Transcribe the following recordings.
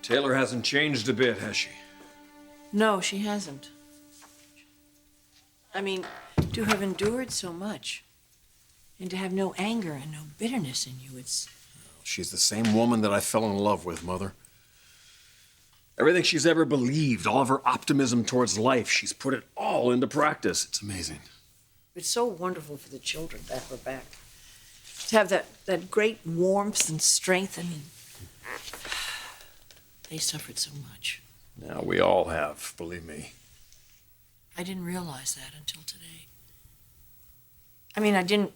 Taylor hasn't changed a bit, has she? No, she hasn't. I mean, to have endured so much and to have no anger and no bitterness in you, it's... She's the same woman that I fell in love with, Mother. Everything she's ever believed, all of her optimism towards life, she's put it all into practice. It's amazing. It's so wonderful for the children to have her back. To have that great warmth and strength. I mean, they suffered so much. Now, we all have, believe me. I didn't realize that until today. I mean, I didn't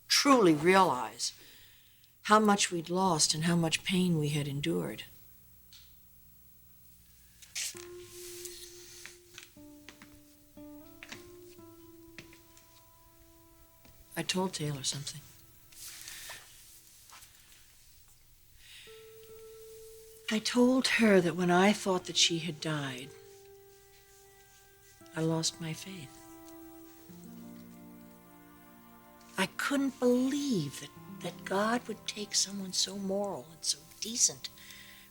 truly realize how much we'd lost and how much pain we had endured. I told Taylor something. I told her that when I thought that she had died, I lost my faith. I couldn't believe that God would take someone so moral and so decent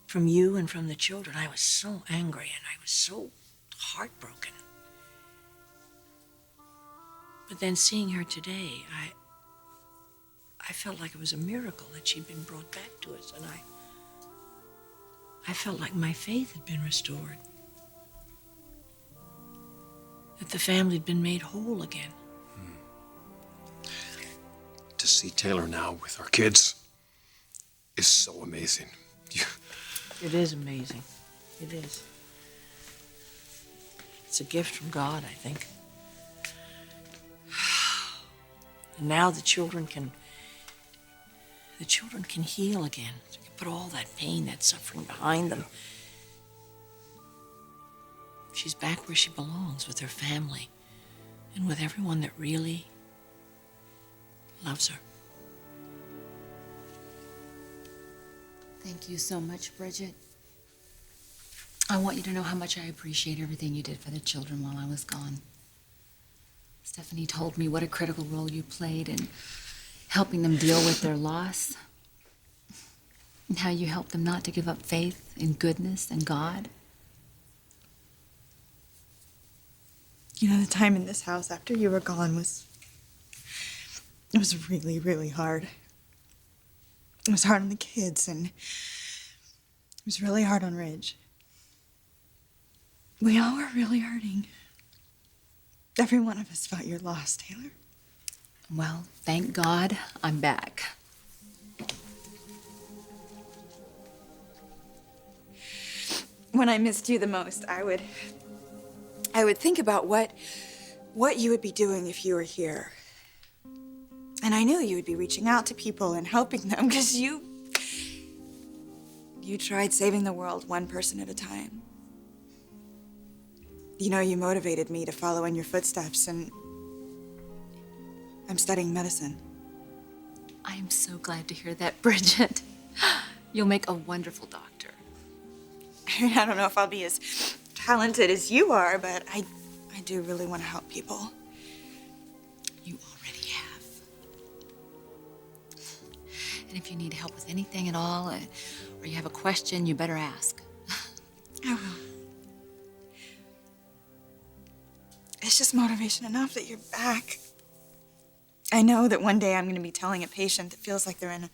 from you and from the children. I was so angry and I was so heartbroken. But then seeing her today, I felt like it was a miracle that she'd been brought back to us, and I felt like my faith had been restored. That the family had been made whole again. To see Taylor now with her kids is so amazing. It is amazing. It is. It's a gift from God, I think. And now the children can heal again. They can put all that pain, that suffering behind them. She's back where she belongs, with her family and with everyone that really loves her. Thank you so much, Bridget. I want you to know how much I appreciate everything you did for the children while I was gone. Stephanie told me what a critical role you played in helping them deal with their loss, and how you helped them not to give up faith in goodness and God. You know, the time in this house after you were gone was really, really hard. It was hard on the kids, and it was really hard on Ridge. We all were really hurting. Every one of us felt your loss, Taylor. Well, thank God I'm back. When I missed you the most, I would think about what you would be doing if you were here. And I knew you would be reaching out to people and helping them, because you tried saving the world one person at a time. You know, you motivated me to follow in your footsteps, and I'm studying medicine. I am so glad to hear that, Bridget. You'll make a wonderful doctor. I mean, I don't know if I'll be as talented as you are, but I do really want to help people. You already have. And if you need help with anything at all, or you have a question, you better ask. I will. It's just motivation enough that you're back. I know that one day I'm going to be telling a patient that feels like they're in a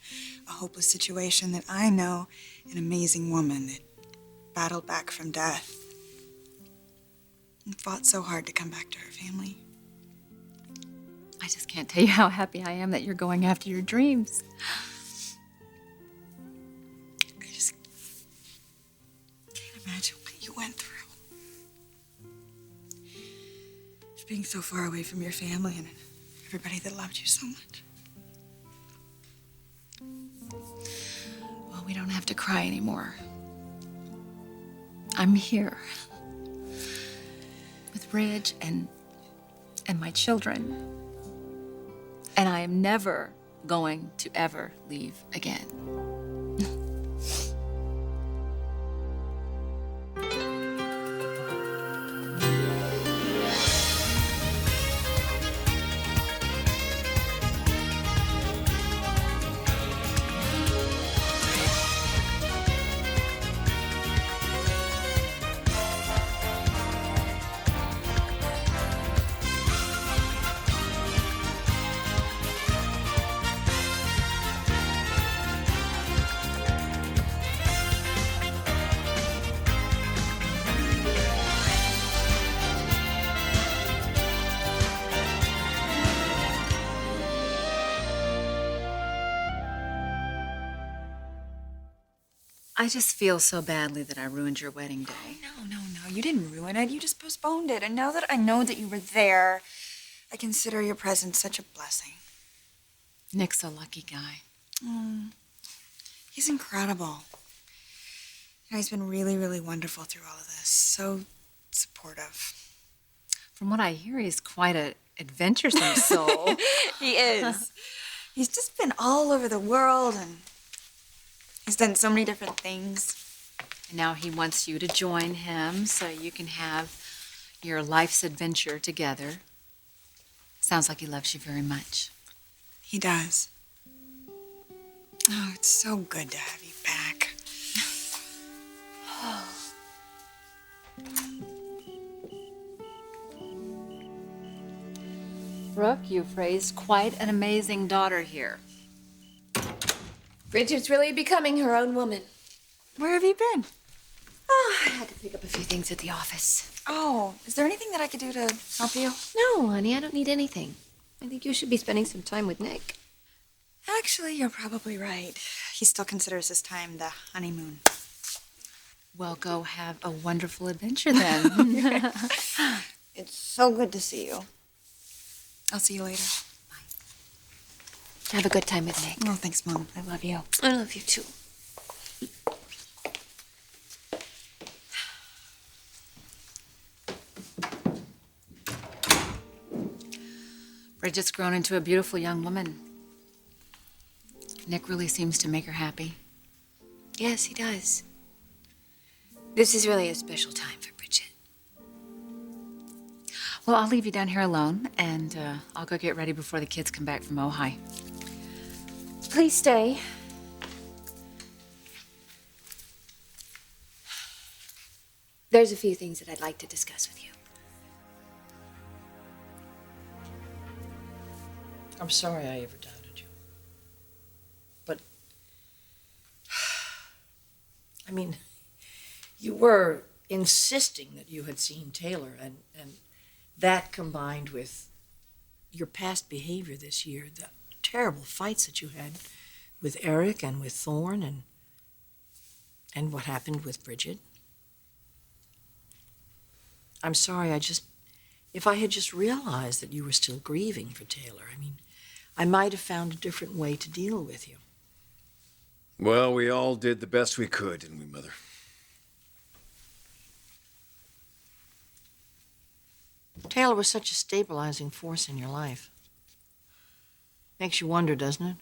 hopeless situation that I know an amazing woman that battled back from death and fought so hard to come back to her family. I just can't tell you how happy I am that you're going after your dreams. I just can't imagine what you went through. Just being so far away from your family and everybody that loved you so much. Well, we don't have to cry anymore. I'm here with Ridge and my children. And I am never going to ever leave again. I just feel so badly that I ruined your wedding day. No. You didn't ruin it. You just postponed it. And now that I know that you were there, I consider your presence such a blessing. Nick's a lucky guy. He's incredible. And he's been really, really wonderful through all of this. So supportive. From what I hear, he's quite an adventuresome soul. He is. He's just been all over the world and he's done so many different things. And now he wants you to join him so you can have your life's adventure together. Sounds like he loves you very much. He does. Oh, it's so good to have you back. Brooke, you've raised quite an amazing daughter here. Bridget's really becoming her own woman. Where have you been? Oh, I had to pick up a few things at the office. Oh, is there anything that I could do to help you? No, honey, I don't need anything. I think you should be spending some time with Nick. Actually, you're probably right. He still considers this time the honeymoon. Well, go have a wonderful adventure then. It's so good to see you. I'll see you later. Have a good time with Nick. Oh, thanks, Mom. I love you. I love you too. Bridget's grown into a beautiful young woman. Nick really seems to make her happy. Yes, he does. This is really a special time for Bridget. Well, I'll leave you down here alone, and I'll go get ready before the kids come back from Ojai. Please stay. There's a few things that I'd like to discuss with you. I'm sorry I ever doubted you. But, I mean, you were insisting that you had seen Taylor, and that combined with your past behavior this year, the terrible fights that you had with Eric and with Thorne, and what happened with Bridget. I'm sorry, if I had just realized that you were still grieving for Taylor, I mean, I might have found a different way to deal with you. Well, we all did the best we could, didn't we, Mother? Taylor was such a stabilizing force in your life. Makes you wonder, doesn't it?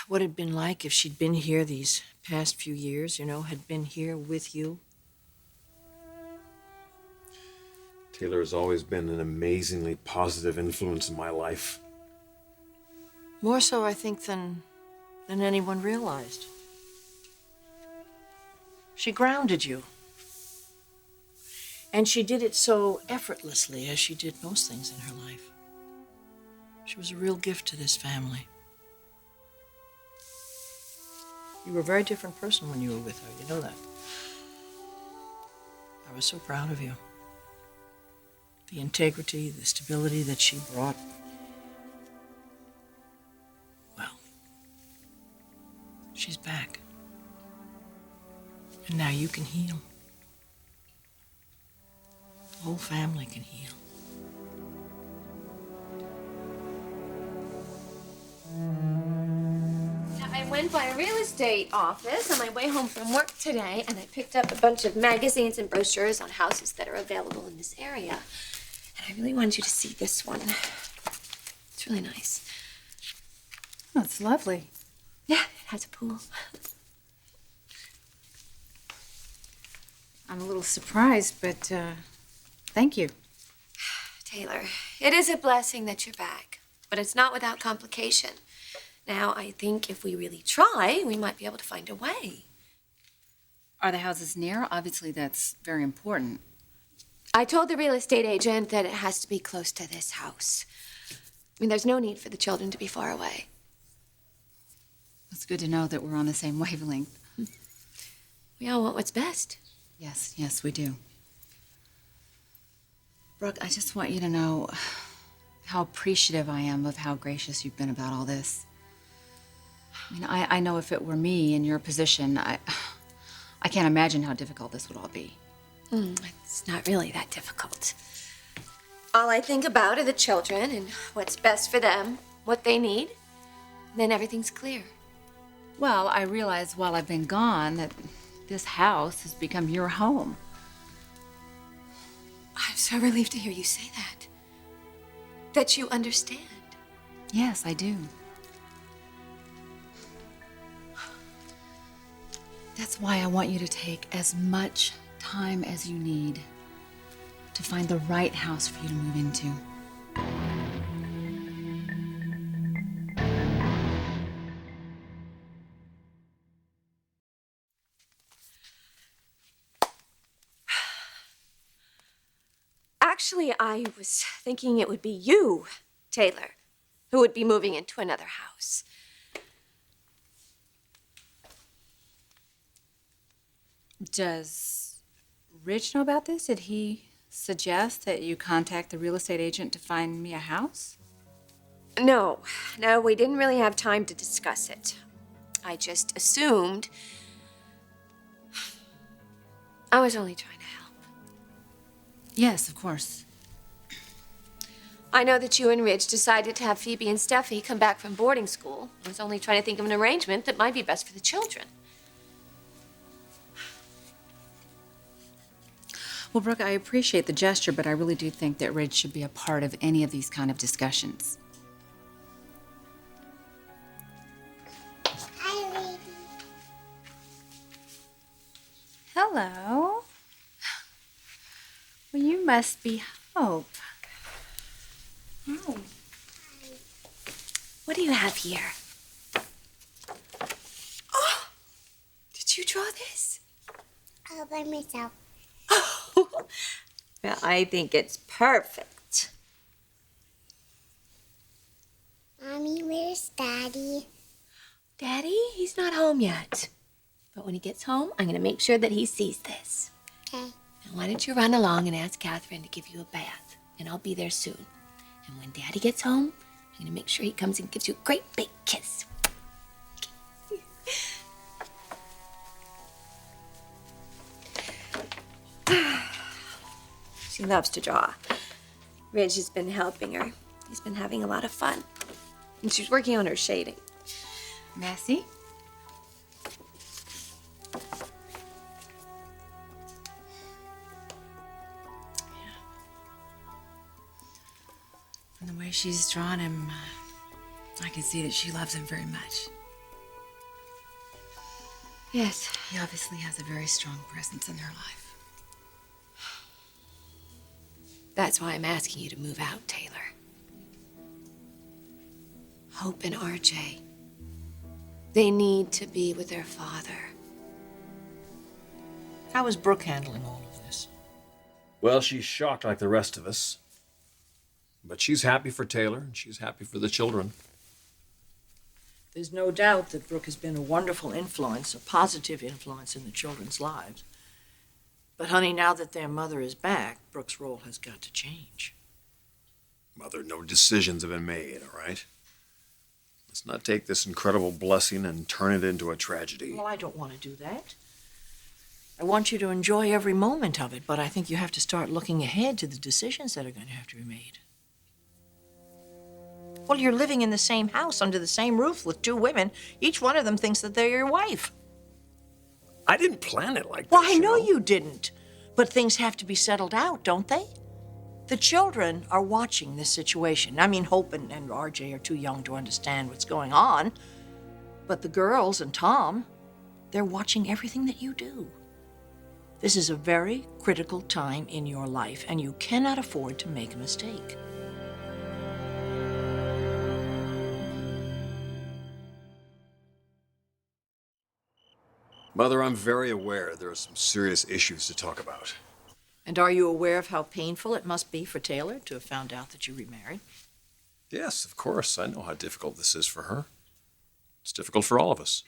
What it'd been like if she'd been here these past few years, had been here with you. Taylor has always been an amazingly positive influence in my life. More so, I think, than anyone realized. She grounded you. And she did it so effortlessly, as she did most things in her life. She was a real gift to this family. You were a very different person when you were with her, you know that. I was so proud of you. The integrity, the stability that she brought. Well, she's back. And now you can heal. The whole family can heal. Now, I went by a real estate office on my way home from work today, and I picked up a bunch of magazines and brochures on houses that are available in this area. And I really wanted you to see this one. It's really nice. Oh, it's lovely. Yeah, it has a pool. I'm a little surprised, but thank you. Taylor, it is a blessing that you're back, but it's not without complication. Now, I think if we really try, we might be able to find a way. Are the houses near? Obviously, that's very important. I told the real estate agent that it has to be close to this house. I mean, there's no need for the children to be far away. It's good to know that we're on the same wavelength. We all want what's best. Yes, we do. Brooke, I just want you to know how appreciative I am of how gracious you've been about all this. I mean, I know if it were me in your position, I can't imagine how difficult this would all be. It's not really that difficult. All I think about are the children and what's best for them, what they need. Then everything's clear. Well, I realize while I've been gone that this house has become your home. I'm so relieved to hear you say that. That you understand. Yes, I do. That's why I want you to take as much time as you need to find the right house for you to move into. Actually, I was thinking it would be you, Taylor, who would be moving into another house. Does Rich know about this? Did he suggest that you contact the real estate agent to find me a house? No, we didn't really have time to discuss it. I just assumed. I was only trying to help. Yes, of course. I know that you and Rich decided to have Phoebe and Steffi come back from boarding school. I was only trying to think of an arrangement that might be best for the children. Well, Brooke, I appreciate the gesture, but I really do think that Rich should be a part of any of these kind of discussions. Hello. Well, you must be Hope. Oh. What do you have here? Oh! Did you draw this? All by myself. Oh! Well, I think it's perfect. Mommy, where's Daddy? Daddy, he's not home yet. But when he gets home, I'm going to make sure that he sees this. Okay. Now, why don't you run along and ask Catherine to give you a bath? And I'll be there soon. And when Daddy gets home, I'm going to make sure he comes and gives you a great big kiss. She loves to draw. Reg has been helping her. He's been having a lot of fun. And she's working on her shading. Messy? From the way she's drawn him, I can see that she loves him very much. Yes. He obviously has a very strong presence in their life. That's why I'm asking you to move out, Taylor. Hope and RJ. They need to be with their father. How is Brooke handling all of this? Well, she's shocked like the rest of us. But she's happy for Taylor, and she's happy for the children. There's no doubt that Brooke has been a wonderful influence, a positive influence in the children's lives. But, honey, now that their mother is back, Brooke's role has got to change. Mother, no decisions have been made, all right? Let's not take this incredible blessing and turn it into a tragedy. Well, I don't want to do that. I want you to enjoy every moment of it, but I think you have to start looking ahead to the decisions that are going to have to be made. Well, you're living in the same house under the same roof with two women. Each one of them thinks that they're your wife. I didn't plan it like Well, this. I know you didn't, but things have to be settled out, don't they? The children are watching this situation. I mean, Hope and RJ are too young to understand what's going on, but the girls and Tom, they're watching everything that you do. This is a very critical time in your life, and you cannot afford to make a mistake. Mother, I'm very aware there are some serious issues to talk about. And are you aware of how painful it must be for Taylor to have found out that you remarried? Yes, of course. I know how difficult this is for her. It's difficult for all of us.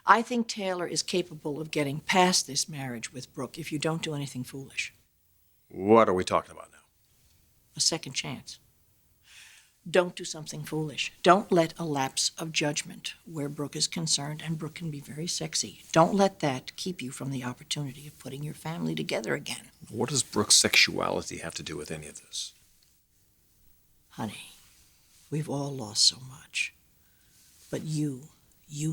I think Taylor is capable of getting past this marriage with Brooke if you don't do anything foolish. What are we talking about now? A second chance. Don't do something foolish. Don't let a lapse of judgment where Brooke is concerned, and Brooke can be very sexy. Don't let that keep you from the opportunity of putting your family together again. What does Brooke's sexuality have to do with any of this? Honey, we've all lost so much. But you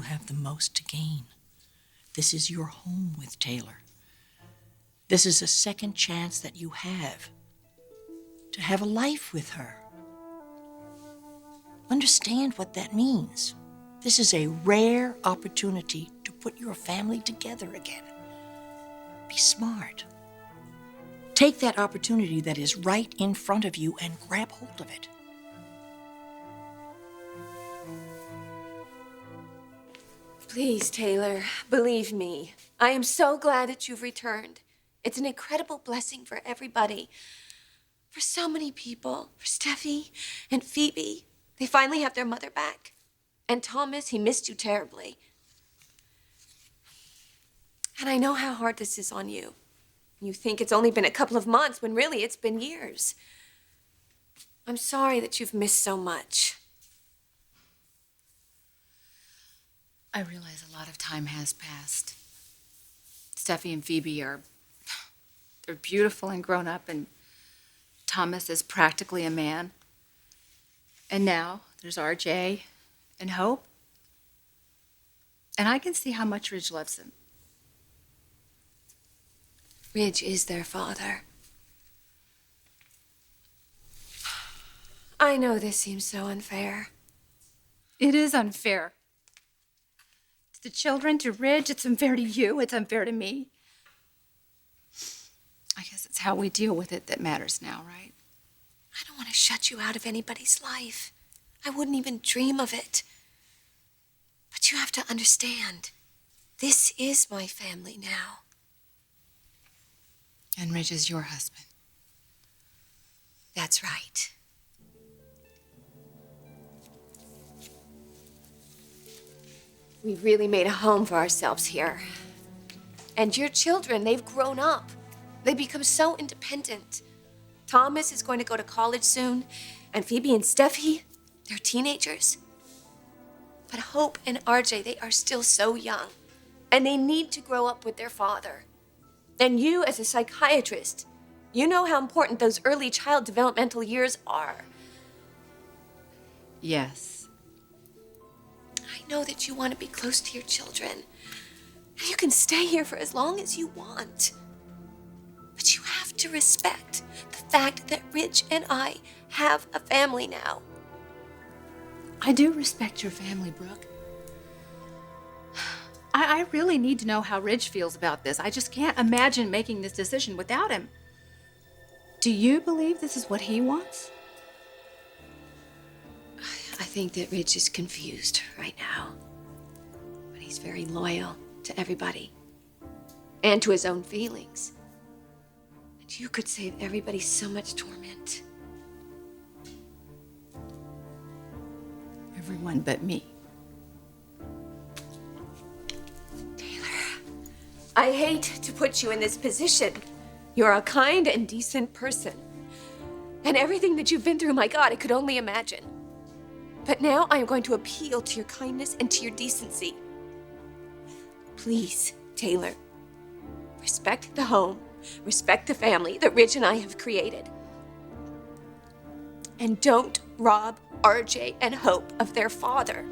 have the most to gain. This is your home with Taylor. This is a second chance that you have to have a life with her. Understand what that means. This is a rare opportunity to put your family together again. Be smart. Take that opportunity that is right in front of you and grab hold of it. Please, Taylor, believe me. I am so glad that you've returned. It's an incredible blessing for everybody. For so many people. For Steffi and Phoebe. They finally have their mother back. And Thomas, he missed you terribly. And I know how hard this is on you. You think it's only been a couple of months when really it's been years. I'm sorry that you've missed so much. I realize a lot of time has passed. Steffi and Phoebe they're beautiful and grown up, and Thomas is practically a man. And now there's RJ and Hope. And I can see how much Ridge loves him. Ridge is their father. I know this seems so unfair. It is unfair. To the children, to Ridge, it's unfair to you, it's unfair to me. I guess it's how we deal with it that matters now, right? I don't want to shut you out of anybody's life. I wouldn't even dream of it. But you have to understand, this is my family now. And Ridge is your husband. That's right. We've really made a home for ourselves here. And your children, they've grown up. They become so independent. Thomas is going to go to college soon, and Phoebe and Steffi, they're teenagers. But Hope and RJ, they are still so young, and they need to grow up with their father. And you, as a psychiatrist, you know how important those early child developmental years are. Yes. I know that you want to be close to your children, and you can stay here for as long as you want. But you have to respect the fact that Ridge and I have a family now. I do respect your family, Brooke. I really need to know how Ridge feels about this. I just can't imagine making this decision without him. Do you believe this is what he wants? I think that Ridge is confused right now. But he's very loyal to everybody. And to his own feelings. And you could save everybody so much torment. Everyone but me. I hate to put you in this position. You're a kind and decent person. And everything that you've been through, my God, I could only imagine. But now I am going to appeal to your kindness and to your decency. Please, Taylor, respect the home, respect the family that Ridge and I have created. And don't rob RJ and Hope of their father.